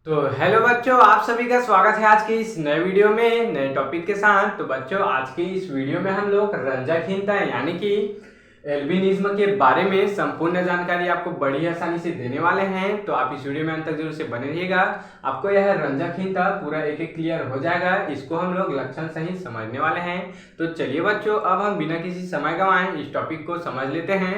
तो हेलो बच्चों, आप सभी का स्वागत है आज की इस नए वीडियो में नए टॉपिक के साथ। तो बच्चों, आज की इस वीडियो में हम लोग रंजकहीनता यानी कि एल्बिनिज्म के बारे में संपूर्ण जानकारी आपको बड़ी आसानी से देने वाले हैं। तो आप इस वीडियो में अंत तक जरूर से बने रहिएगा। आपको यह रंजकहीनता पूरा एक एक क्लियर हो जाएगा। इसको हम लोग लक्षण सहित समझने वाले हैं। तो चलिए बच्चों, अब हम बिना किसी समय गंवाए इस टॉपिक को समझ लेते हैं।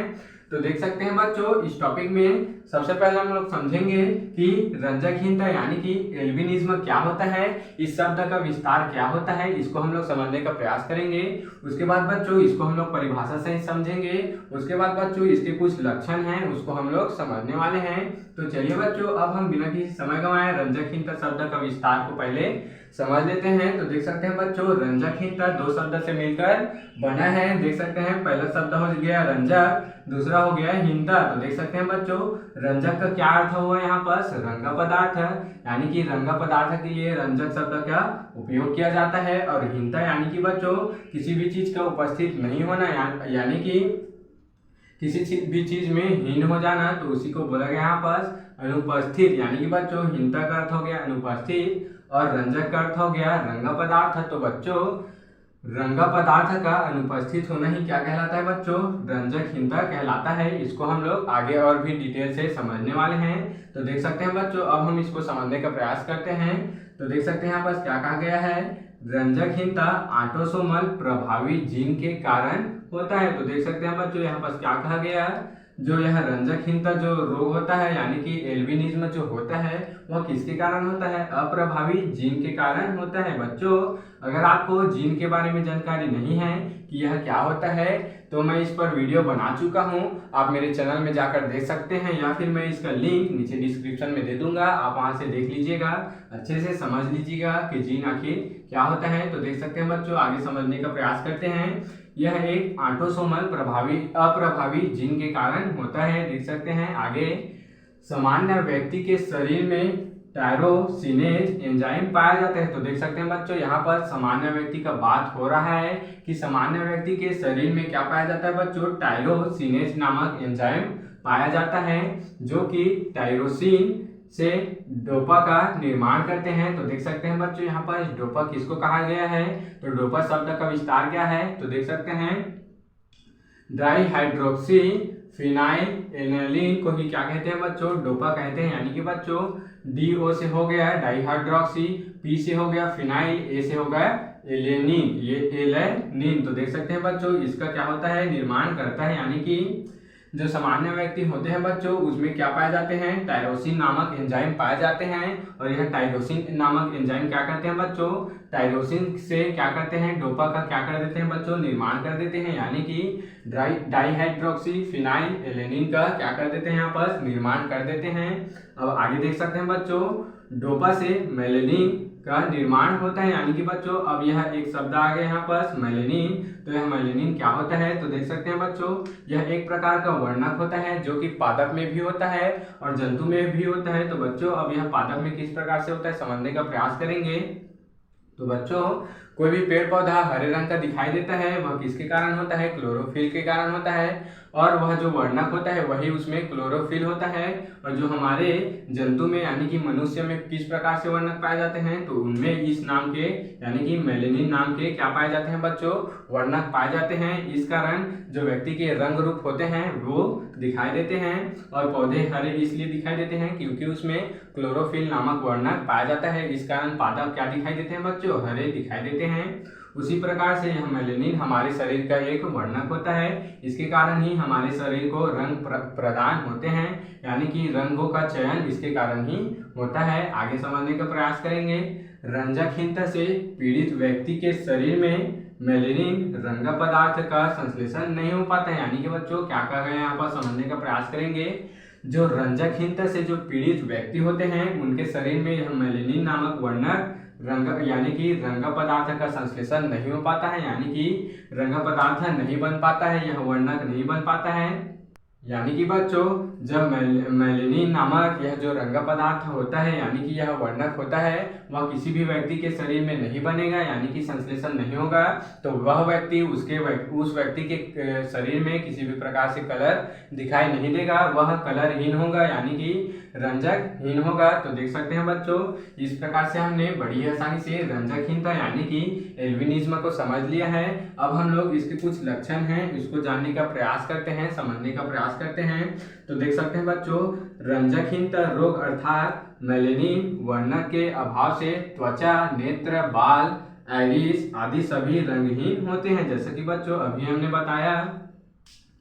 तो देख सकते हैं बच्चों, इस टॉपिक में सबसे पहले हम लोग समझेंगे कि रंजकहीनता यानी कि एल्बिनिज्म क्या होता है, इस शब्द का विस्तार क्या होता है, इसको हम लोग समझने का प्रयास करेंगे। उसके बाद बच्चों इसको हम लोग परिभाषा से समझेंगे। उसके बाद बच्चों इसके कुछ लक्षण हैं, उसको हम लोग समझने वाले हैं। तो चलिए बच्चों, अब हम बिना किसी समय गंवाए रंजकहीनता शब्द का विस्तार को पहले समझ लेते हैं। तो देख सकते हैं बच्चों, रंजकहीनता दो शब्द से मिलकर बना है। देख सकते हैं, पहला शब्द हो गया रंजक, दूसरा हो गया हीनता। तो देख सकते हैं बच्चों, रंजक का क्या अर्थ हुआ यहाँ पर, रंग पदार्थ है, यानी कि रंग पदार्थ के लिए रंजक शब्द का उपयोग किया जाता है। और हीनता यानी कि बच्चों किसी भी चीज का उपस्थित नहीं होना, यानी कि किसी भी चीज में हीन हो जाना, तो उसी को बोला गया यहाँ पर अनुपस्थित। यानी कि बच्चों हीनता का अर्थ हो गया अनुपस्थित और रंजक का अर्थ हो गया रंग पदार्थ। तो बच्चों रंग पदार्थ का अनुपस्थित होना ही क्या कहलाता है बच्चों, रंजकहीनता कहलाता है। इसको हम लोग आगे और भी डिटेल से समझने वाले हैं। तो देख सकते हैं बच्चों, अब हम इसको समझने का प्रयास करते हैं। तो देख सकते हैं यहाँ पर क्या कहा गया है, रंजकहीनता ऑटोसोमल प्रभावी जीन के कारण होता है। तो देख सकते हैं बच्चों, यहाँ पर क्या कहा गया, जो यह रंजकहीनता जो रोग होता है यानी कि एल्बिनिज्म जो होता है वह किसके कारण होता है, अप्रभावी जीन के कारण होता है। बच्चों अगर आपको जीन के बारे में जानकारी नहीं है कि यह क्या होता है, तो मैं इस पर वीडियो बना चुका हूं, आप मेरे चैनल में जाकर देख सकते हैं, या फिर मैं इसका लिंक नीचे डिस्क्रिप्शन में दे दूंगा, आप वहां से देख लीजिएगा, अच्छे से समझ लीजिएगा कि जीन आखिर क्या होता है। तो देख सकते हैं बच्चों, आगे समझने का प्रयास करते हैं। यह एक ऑटोसोमल अप्रभावी जीन के कारण होता है। देख सकते हैं आगे, सामान्य व्यक्ति के शरीर में टायरोसिनेज एंजाइम पाया जाता है। तो देख सकते हैं बच्चों, यहाँ पर सामान्य व्यक्ति का बात हो रहा है कि सामान्य व्यक्ति के शरीर में क्या पाया जाता है बच्चों, टायरोसिनेज नामक एंजाइम पाया जाता है, जो कि टायरोसिन से डोपा का निर्माण करते हैं। तो देख सकते हैं बच्चों, यहाँ पर डोपा किसको कहा गया है, तो डोपा शब्द का विस्तार क्या है, तो देख सकते हैं डाई हाइड्रोक्सी फिनाइल एनालिन को ही क्या कहते हैं बच्चों, डोपा कहते हैं। यानी कि बच्चों DO से हो गया डाई हाइड्रोक्सी, P से हो गया फिनाइल, A से हो गया एलेनिन, ये एलेनिन। तो देख सकते हैं बच्चों, इसका क्या होता है, निर्माण करता है। यानी कि जो सामान्य व्यक्ति होते हैं बच्चों, उसमें क्या पाए जाते हैं, टायरोसिन नामक एंजाइम पाए जाते हैं। और यह टायरोसिन नामक एंजाइम क्या करते हैं बच्चों, टायरोसिन से क्या करते हैं, डोपा का क्या कर देते हैं बच्चों, निर्माण कर देते हैं। यानी कि डाईहाइड्रोक्सी फिनाइल एलेनिन का क्या कर देते हैं, यहाँ पर निर्माण कर देते हैं। अब आगे देख सकते हैं बच्चों, डोपा से मेलेनिन का निर्माण होता है। यानी कि बच्चों अब यह एक शब्द आ गया यहाँ पर मेलेनिन। तो यह मेलेनिन क्या होता है, तो देख सकते हैं बच्चों, यह एक प्रकार का वर्णक होता है जो कि पादप में भी होता है और जंतु में भी होता है। तो बच्चों अब यह पादप में किस प्रकार से होता है समझने का प्रयास करेंगे। तो बच्चों कोई भी पेड़ पौधा हरे रंग का दिखाई देता है, वह किसके कारण होता है, क्लोरोफिल के कारण होता है। और वह जो वर्णक होता है वही उसमें क्लोरोफिल होता है। और जो हमारे जंतु में यानी कि मनुष्य में किस प्रकार से वर्णक पाए जाते हैं, तो उनमें इस नाम के यानी कि मेलेनिन नाम के क्या पाए जाते हैं बच्चों, वर्णक पाए जाते हैं। इस कारण जो व्यक्ति के रंग रूप होते हैं वो दिखाई देते हैं। और पौधे हरे इसलिए दिखाई देते हैं क्योंकि उसमें क्लोरोफिल नामक वर्णक पाया जाता है। इस कारण पादप क्या दिखाई देते हैं बच्चों, हरे दिखाई देते हैं। उसी प्रकार से यह मेलेनिन हमारे शरीर का एक वर्णक होता है। इसके कारण ही हमारे शरीर को रंग प्रदान होते हैं, यानी कि रंगों का चयन इसके कारण ही होता है। आगे समझने का प्रयास करेंगे। रंजकहीनता से पीड़ित व्यक्ति के शरीर में मेलेनिन रंग पदार्थ का संश्लेषण नहीं हो पाता है। यानी कि बच्चों क्या कहा गया यहाँ पर समझने का प्रयास करेंगे। जो रंजकहीनता से जो पीड़ित व्यक्ति होते हैं उनके शरीर में यह मेलेनिन नामक वर्णक रंग यानी कि रंग पदार्थ का संश्लेषण नहीं हो पाता है, यानी कि रंग पदार्थ नहीं बन पाता है, यह वर्णक नहीं बन पाता है। यानी कि बच्चों जब मेलेनिन नामक यह जो रंग पदार्थ होता है यानी कि यह वर्णक होता है वह किसी भी व्यक्ति के शरीर में नहीं बनेगा, यानी कि संश्लेषण नहीं होगा। तो वह व्यक्ति उस व्यक्ति के शरीर में किसी भी प्रकार से कलर दिखाई नहीं देगा, वह कलरहीन होगा, यानी कि रंजकहीन होगा। तो देख सकते हैं बच्चों, इस प्रकार से हमने बड़ी आसानी से रंजकहीनता यानी कि एल्बिनिज्म को समझ लिया है। अब हम लोग इसके कुछ लक्षण हैं इसको जानने का प्रयास करते हैं, समझने का प्रयास करते हैं। तो देख सकते हैं बच्चों, रंजकहीनता रोग अर्थात मेलेनिन वर्णक के अभाव से त्वचा, नेत्र, बाल, आइरिस आदि सभी रंगहीन होते हैं। जैसे कि बच्चों अभी हमने बताया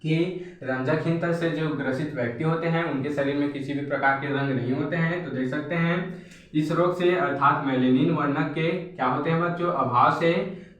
कि रंजकहीनता से जो ग्रसित व्यक्ति होते हैं उनके शरीर में किसी भी प्रकार के रंग नहीं होते हैं। तो देख सकते हैं इस रोग से अर्थात मेलेनिन वर्णक के क्या होते हैं बच्चों, अभाव से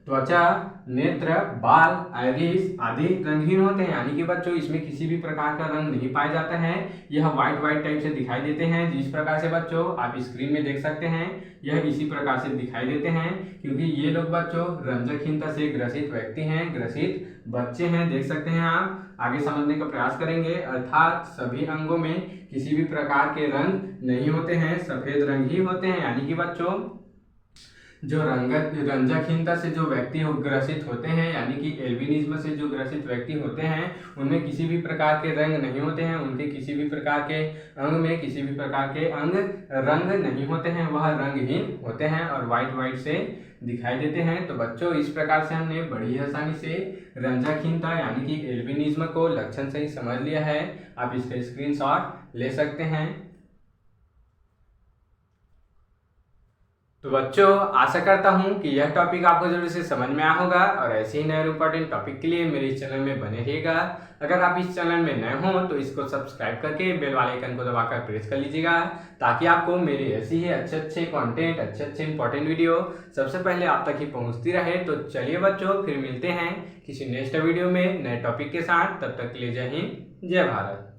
त्वचा, नेत्र, बाल, आइरिस आदि रंगहीन होते हैं। यानी कि बच्चों इसमें किसी भी प्रकार का रंग नहीं पाया जाता है, यह व्हाइट व्हाइट टाइप से दिखाई देते हैं। जिस प्रकार से बच्चों आप स्क्रीन में देख सकते हैं यह इसी प्रकार से दिखाई देते हैं, क्योंकि ये लोग बच्चों रंजकहीनता से ग्रसित व्यक्ति हैं, ग्रसित बच्चे हैं। देख सकते हैं आप आगे समझने का प्रयास करेंगे। अर्थात सभी अंगों में किसी भी प्रकार के रंग नहीं होते हैं, सफेद रंग ही होते हैं। यानी कि बच्चों जो रंजकहीनता से जो व्यक्ति ग्रसित होते हैं यानी कि एल्बिनिज्म से जो ग्रसित व्यक्ति होते हैं उनमें किसी भी प्रकार के रंग नहीं होते हैं, उनके किसी भी प्रकार के अंग में किसी भी प्रकार के रंग नहीं होते हैं, वह रंगहीन होते हैं और व्हाइट से दिखाई देते हैं। तो बच्चों इस प्रकार से हमने बड़ी आसानी से रंजकहीनता यानी कि एल्बिनिज्म को लक्षण से ही समझ लिया है। आप इसका स्क्रीनशॉट ले सकते हैं। तो बच्चों आशा करता हूं कि यह टॉपिक आपको जरूर से समझ में आया होगा और ऐसे ही नए और इम्पोर्टेंट टॉपिक के लिए मेरे इस चैनल में बने रहिएगा। अगर आप इस चैनल में नए हो तो इसको सब्सक्राइब करके बेल वाले आइकन को दबाकर प्रेस कर लीजिएगा, ताकि आपको मेरी ऐसी ही अच्छे कंटेंट, अच्छे इंपॉर्टेंट वीडियो सबसे पहले आप तक ही पहुंचती रहे। तो चलिए बच्चों फिर मिलते हैं किसी नेक्स्ट वीडियो में नए टॉपिक के साथ। तब तक के लिए जय हिंद, जय भारत।